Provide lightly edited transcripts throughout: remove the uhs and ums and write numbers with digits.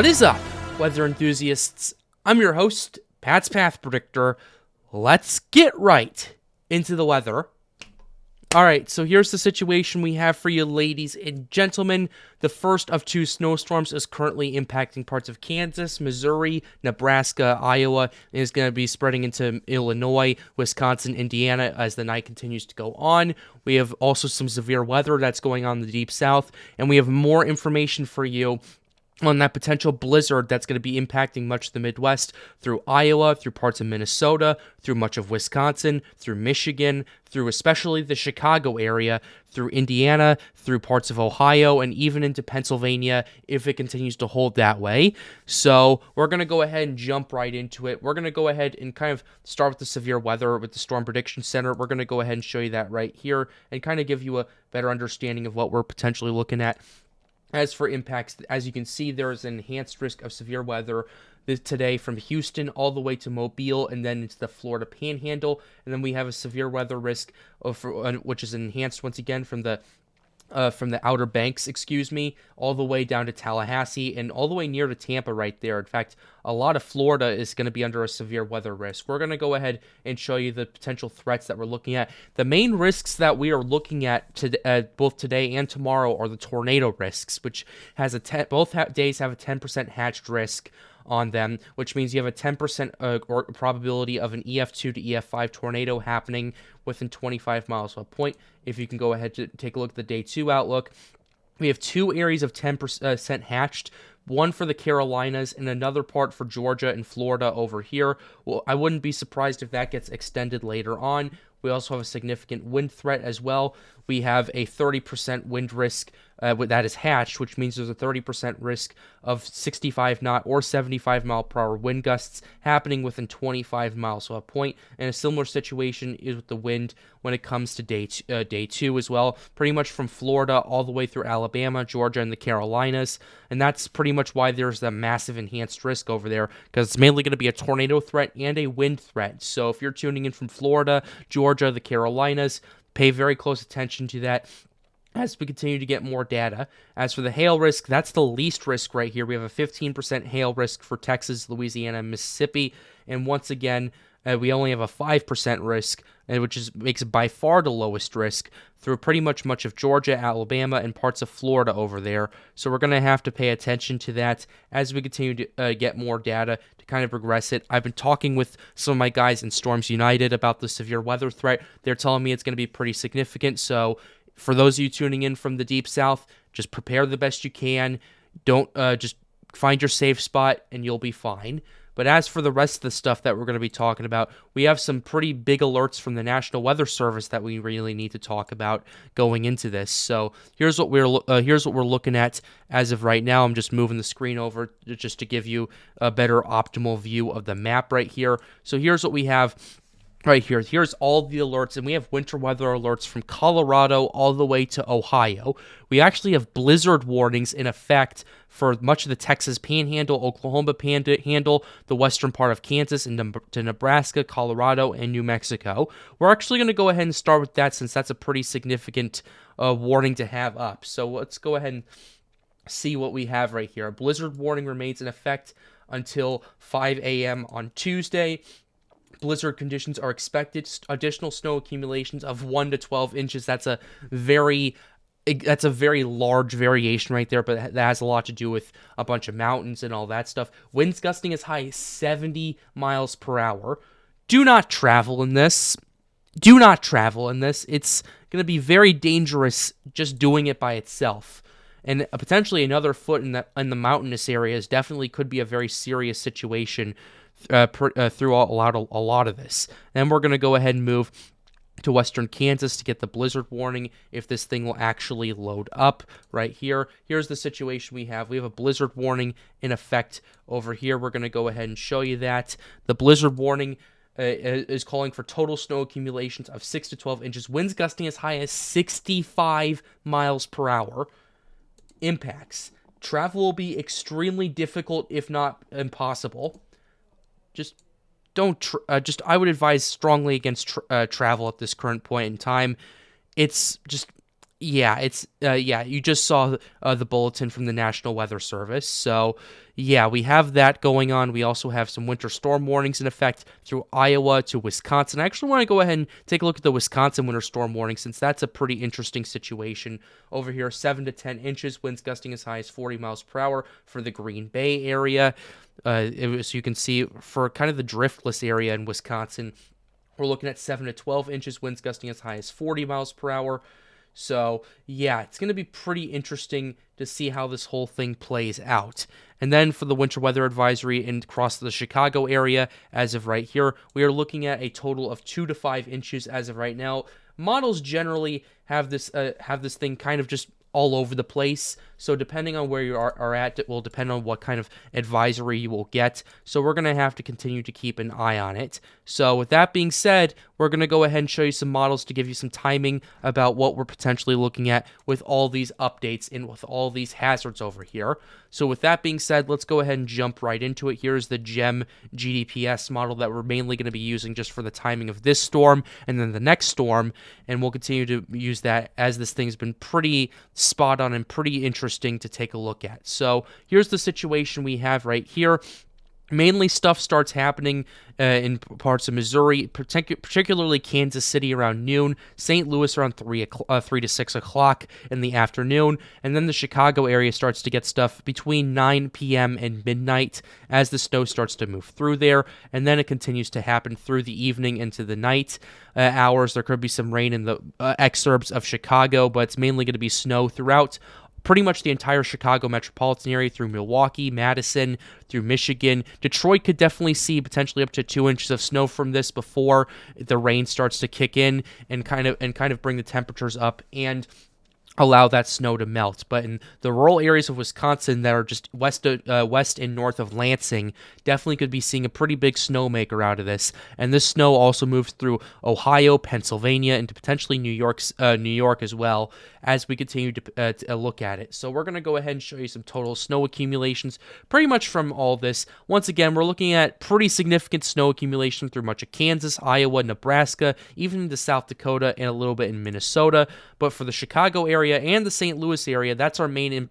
What is up, weather enthusiasts? I'm your host, Pat's Path Predictor. Let's get right into the weather. Alright, so here's the situation we have for you, ladies and gentlemen. The first of two snowstorms is currently impacting parts of Kansas, Missouri, Nebraska, Iowa, and is going to be spreading into Illinois, Wisconsin, Indiana as the night continues to go on. We have also some severe weather that's going on in the deep south, and we have more information for you on that potential blizzard that's going to be impacting much of the Midwest through Iowa, through parts of Minnesota, through much of Wisconsin, through Michigan, through especially the Chicago area, through Indiana, through parts of Ohio, and even into Pennsylvania if it continues to hold that way. So we're going to go ahead and jump right into it. We're going to go ahead and kind of start with the severe weather with the Storm Prediction Center. We're going to go ahead and show you that right here and kind of give you a better understanding of what we're potentially looking at. As for impacts, as you can see, there is an enhanced risk of severe weather today from Houston all the way to Mobile and then into the Florida Panhandle. And then we have a severe weather risk, which is enhanced once again from the Outer Banks, all the way down to Tallahassee and all the way near to Tampa right there. In fact, a lot of Florida is going to be under a severe weather risk. We're going to go ahead and show you the potential threats that we're looking at. The main risks that we are looking at both today and tomorrow are the tornado risks, which has both days have a 10% hatched risk on them, which means you have a 10% probability of an EF2 to EF5 tornado happening within 25 miles of a point. If you can go ahead to take a look at the day 2 outlook, we have two areas of 10% hatched, one for the Carolinas and another part for Georgia and Florida over here. Well, I wouldn't be surprised if that gets extended later on. We also have a significant wind threat as well. We have a 30% wind risk that is hatched, which means there's a 30% risk of 65 knot or 75 mile per hour wind gusts happening within 25 miles of a point. And a similar situation is with the wind when it comes to day 2 as well, pretty much from Florida all the way through Alabama, Georgia, and the Carolinas. And that's pretty much why there's the massive enhanced risk over there, because it's mainly going to be a tornado threat and a wind threat. So if you're tuning in from Florida, Georgia, the Carolinas, pay very close attention to that as we continue to get more data. As for the hail risk, that's the least risk right here. We have a 15% hail risk for Texas, Louisiana, and Mississippi. And once again, we only have a 5% risk, which makes it by far the lowest risk through pretty much of Georgia, Alabama, and parts of Florida over there. So we're going to have to pay attention to that as we continue to get more data to kind of progress it. I've been talking with some of my guys in Storms United about the severe weather threat. They're telling me it's going to be pretty significant. So for those of you tuning in from the Deep South, just prepare the best you can. Don't just find your safe spot and you'll be fine. But as for the rest of the stuff that we're going to be talking about, we have some pretty big alerts from the National Weather Service that we really need to talk about going into this. So here's what we're looking at as of right now. I'm just moving the screen over just to give you a better optimal view of the map right here. So here's what we have right here. Here's all the alerts, and we have winter weather alerts from Colorado all the way to Ohio. We actually have blizzard warnings in effect for much of the Texas Panhandle, Oklahoma Panhandle, the western part of Kansas, and to Nebraska, Colorado, and New Mexico. We're actually going to go ahead and start with that since that's a pretty significant warning to have up. So let's go ahead and see what we have right here. A blizzard warning remains in effect until 5 a.m. on Tuesday. Blizzard conditions are expected. Additional snow accumulations of 1 to 12 inches. That's a very large variation right there, but that has a lot to do with a bunch of mountains and all that stuff. Winds gusting as high as 70 miles per hour. Do not travel in this. It's going to be very dangerous just doing it by itself. And potentially another foot in the mountainous areas definitely could be a very serious situation through a lot of this. Then we're going to go ahead and move to western Kansas to get the blizzard warning if this thing will actually load up right here. Here's the situation we have. We have a blizzard warning in effect over here. We're going to go ahead and show you that. The blizzard warning is calling for total snow accumulations of 6 to 12 inches. Winds gusting as high as 65 miles per hour. Impacts. Travel will be extremely difficult, if not impossible. I would advise strongly against travel at this current point in time. It's just Yeah, you just saw the bulletin from the National Weather Service. So, yeah, we have that going on. We also have some winter storm warnings in effect through Iowa to Wisconsin. I actually want to go ahead and take a look at the Wisconsin winter storm warning since that's a pretty interesting situation over here. 7 to 10 inches, winds gusting as high as 40 miles per hour for the Green Bay area. So you can see for kind of the driftless area in Wisconsin, we're looking at 7 to 12 inches, winds gusting as high as 40 miles per hour. So, yeah, it's going to be pretty interesting to see how this whole thing plays out. And then for the winter weather advisory and across the Chicago area, as of right here, we are looking at a total of 2 to 5 inches as of right now. Models generally have this thing kind of just all over the place. So depending on where you are at, it will depend on what kind of advisory you will get. So we're going to have to continue to keep an eye on it. So with that being said, we're going to go ahead and show you some models to give you some timing about what we're potentially looking at with all these updates and with all these hazards over here. So with that being said, let's go ahead and jump right into it. Here's the GEM GDPS model that we're mainly going to be using just for the timing of this storm and then the next storm. And we'll continue to use that as this thing's been pretty spot on and pretty interesting to take a look at. So here's the situation we have right here. Mainly stuff starts happening in parts of Missouri, particularly Kansas City around noon, St. Louis around 3 to 6 o'clock in the afternoon, and then the Chicago area starts to get stuff between 9 p.m. and midnight as the snow starts to move through there, and then it continues to happen through the evening into the night hours. There could be some rain in the exurbs of Chicago, but it's mainly going to be snow throughout pretty much the entire Chicago metropolitan area through Milwaukee, Madison, through Michigan. Detroit could definitely see potentially up to 2 inches of snow from this before the rain starts to kick in and kind of bring the temperatures up and allow that snow to melt. But in the rural areas of Wisconsin that are just west and north of Lansing, definitely could be seeing a pretty big snowmaker out of this. And this snow also moves through Ohio, Pennsylvania, and potentially New York as well as we continue to look at it. So we're going to go ahead and show you some total snow accumulations pretty much from all this. Once again, we're looking at pretty significant snow accumulation through much of Kansas, Iowa, Nebraska, even into South Dakota, and a little bit in Minnesota. But for the Chicago area and the St. Louis area, that's our main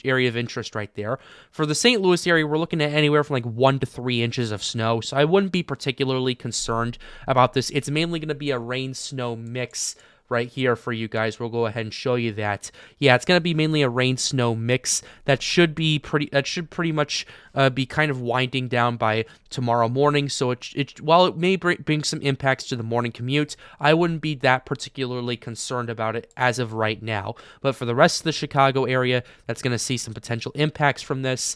area of interest right there. For the St. Louis area, we're looking at anywhere from like 1 to 3 inches of snow, so I wouldn't be particularly concerned about this. It's mainly going to be a rain-snow mix right here for you guys. We'll go ahead and show you that. Yeah, it's going to be mainly a rain-snow mix that should pretty much be kind of winding down by tomorrow morning. So while it may bring some impacts to the morning commute, I wouldn't be that particularly concerned about it as of right now. But for the rest of the Chicago area, that's going to see some potential impacts from this.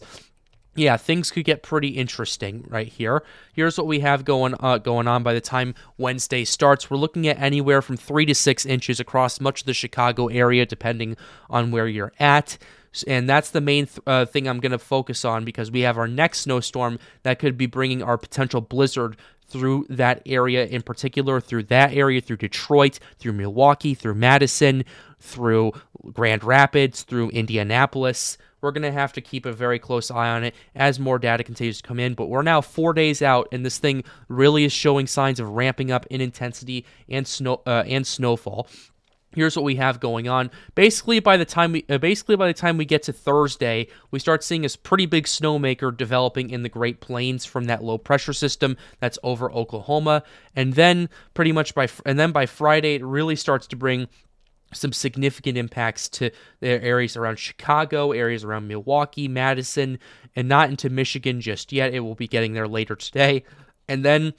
Yeah, things could get pretty interesting right here. Here's what we have going on by the time Wednesday starts. We're looking at anywhere from 3 to 6 inches across much of the Chicago area, depending on where you're at. And that's the main thing I'm going to focus on because we have our next snowstorm that could be bringing our potential blizzard through that area in particular, through Detroit, through Milwaukee, through Madison, through Grand Rapids, through Indianapolis. We're going to have to keep a very close eye on it as more data continues to come in, but we're now 4 days out, and this thing really is showing signs of ramping up in intensity and snowfall. Here's what we have going on. Basically, by the time we get to Thursday, we start seeing this pretty big snowmaker developing in the Great Plains from that low pressure system that's over Oklahoma, and then by Friday, it really starts to bring some significant impacts to the areas around Chicago, areas around Milwaukee, Madison, and not into Michigan just yet. It will be getting there later today. And then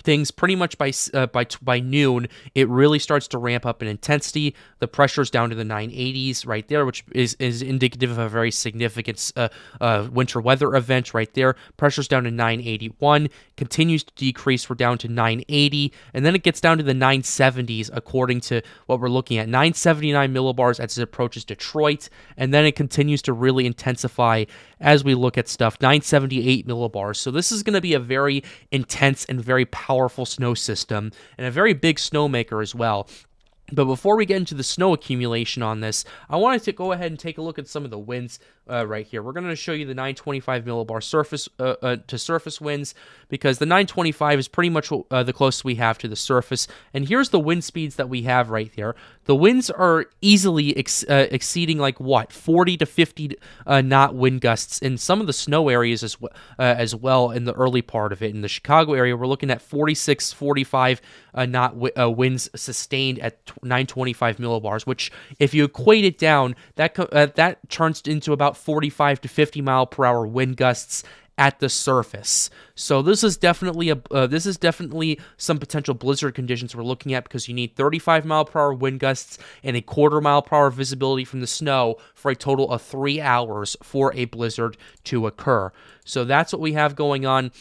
things pretty much by noon, it really starts to ramp up in intensity. The pressure's down to the 980s right there, which is indicative of a very significant winter weather event right there. Pressure's down to 981, continues to decrease. We're down to 980, and then it gets down to the 970s according to what we're looking at. 979 millibars as it approaches Detroit, and then it continues to really intensify as we look at stuff. 978 millibars. So this is going to be a very intense and very powerful snow system and a very big snowmaker as well. But before we get into the snow accumulation on this, I wanted to go ahead and take a look at some of the winds right here. We're going to show you the 925 millibar surface to surface winds, because the 925 is pretty much the closest we have to the surface. And here's the wind speeds that we have right there. The winds are easily exceeding like what, 40 to 50 knot wind gusts in some of the snow areas as well in the early part of it. In the Chicago area, we're looking at 46, 45 knot winds sustained at 925 millibars, which if you equate it down, that turns into about 45 to 50 mile per hour wind gusts at the surface. So this is definitely some potential blizzard conditions we're looking at, because you need 35 mile per hour wind gusts and a quarter mile per hour visibility from the snow for a total of 3 hours for a blizzard to occur. So that's what we have going on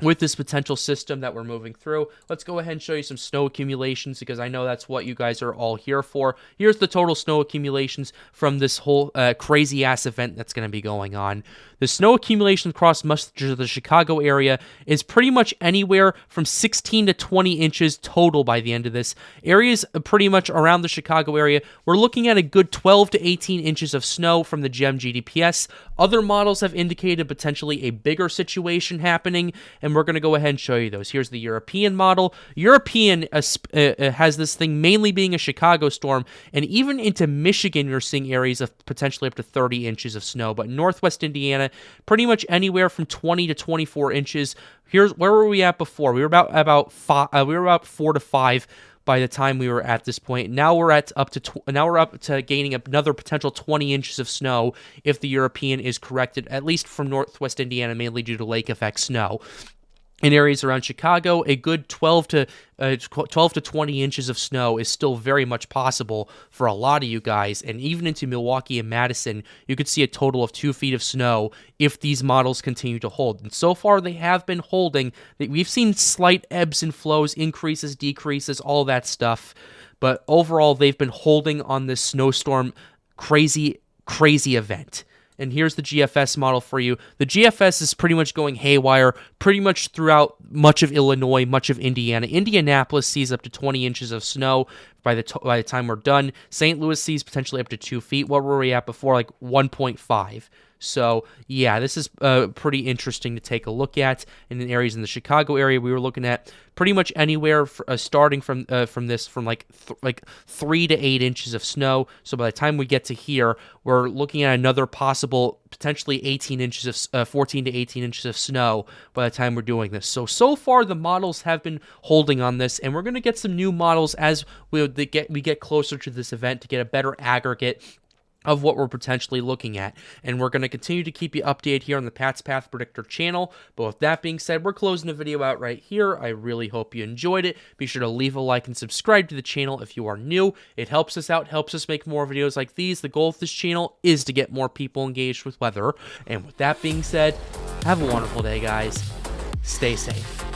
with this potential system that we're moving through. Let's go ahead and show you some snow accumulations, because I know that's what you guys are all here for. Here's the total snow accumulations from this whole crazy-ass event that's going to be going on. The snow accumulation across much of the Chicago area is pretty much anywhere from 16 to 20 inches total by the end of this. Areas pretty much around the Chicago area, we're looking at a good 12 to 18 inches of snow from the GEM GDPS. Other models have indicated potentially a bigger situation happening, and we're going to go ahead and show you those. Here's the European model. European has this thing mainly being a Chicago storm, and even into Michigan, you're seeing areas of potentially up to 30 inches of snow. But in Northwest Indiana, pretty much anywhere from 20 to 24 inches. Where were we at before? We were about 4 to 5 by the time we were at this point. Now we're up to gaining another potential 20 inches of snow if the European is corrected, at least from Northwest Indiana, mainly due to lake effect snow. In areas around Chicago, a good 12 to 20 inches of snow is still very much possible for a lot of you guys. And even into Milwaukee and Madison, you could see a total of 2 feet of snow if these models continue to hold. And so far, they have been holding. We've seen slight ebbs and flows, increases, decreases, all that stuff. But overall, they've been holding on this snowstorm crazy event. And here's the GFS model for you. The GFS is pretty much going haywire pretty much throughout much of Illinois, much of Indiana. Indianapolis sees up to 20 inches of snow by the time we're done. St. Louis sees potentially up to 2 feet. What were we at before? Like 1.5. So, yeah, this is pretty interesting to take a look at. In the areas in the Chicago area, we were looking at pretty much anywhere starting from like 3 to 8 inches of snow. So by the time we get to here, we're looking at another possible potentially 14 to 18 inches of snow by the time we're doing this. So far the models have been holding on this, and we're going to get some new models as we get closer to this event to get a better aggregate of what we're potentially looking at. And we're going to continue to keep you updated here on the Pat's Path Predictor channel. But with that being said, we're closing the video out right here. I really hope you enjoyed it. Be sure to leave a like and subscribe to the channel if you are new. It helps us out, helps us make more videos like these. The goal of this channel is to get more people engaged with weather. And with that being said, have a wonderful day, guys. Stay safe.